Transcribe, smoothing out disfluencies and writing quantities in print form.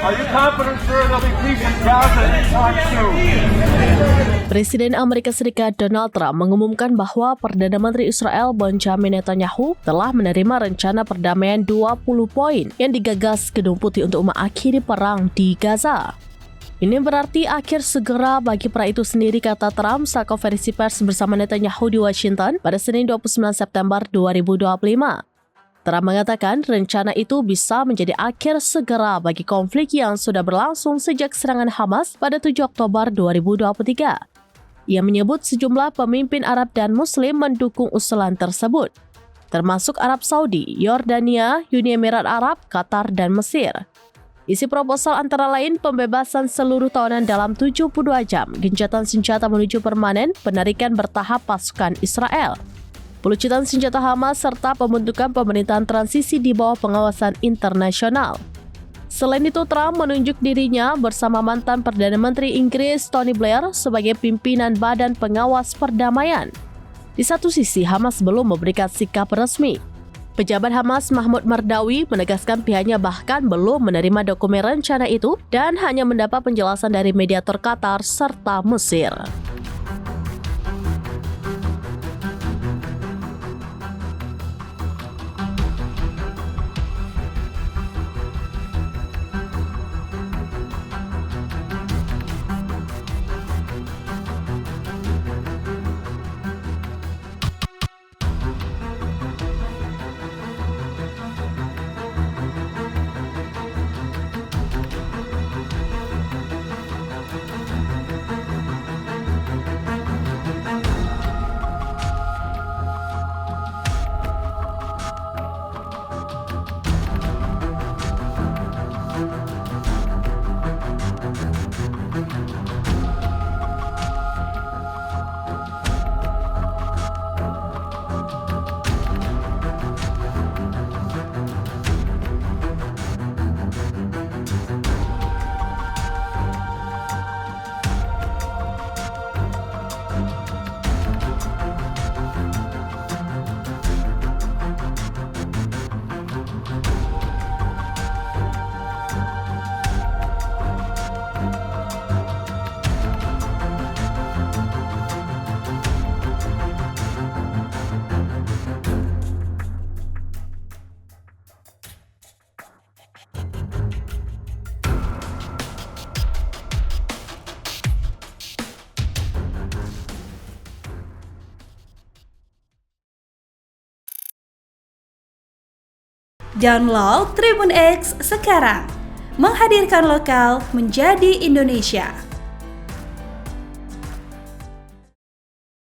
Are you confident, sir, there'll be peace in Gaza anytime soon? Presiden Amerika Serikat Donald Trump mengumumkan bahwa Perdana Menteri Israel Benjamin Netanyahu telah menerima rencana perdamaian 20 poin yang digagas Gedung Putih untuk mengakhiri perang di Gaza. Ini berarti akhir segera bagi perang itu sendiri, kata Trump saat konferensi pers bersama Netanyahu di Washington pada Senin 29 September 2025. Trump mengatakan rencana itu bisa menjadi akhir segera bagi konflik yang sudah berlangsung sejak serangan Hamas pada 7 Oktober 2023. Ia menyebut sejumlah pemimpin Arab dan Muslim mendukung usulan tersebut, termasuk Arab Saudi, Yordania, Uni Emirat Arab, Qatar, dan Mesir. Isi proposal antara lain pembebasan seluruh tawanan dalam 72 jam, gencatan senjata menuju permanen, penarikan bertahap pasukan Israel, pelucutan senjata Hamas, serta pembentukan pemerintahan transisi di bawah pengawasan internasional. Selain itu, Trump menunjuk dirinya bersama mantan Perdana Menteri Inggris Tony Blair sebagai pimpinan Badan Pengawas Perdamaian. Di satu sisi, Hamas belum memberikan sikap resmi. Pejabat Hamas Mahmud Mardawi menegaskan pihaknya bahkan belum menerima dokumen rencana itu dan hanya mendapat penjelasan dari mediator Qatar serta Mesir. Download Tribun X sekarang, menghadirkan lokal menjadi Indonesia.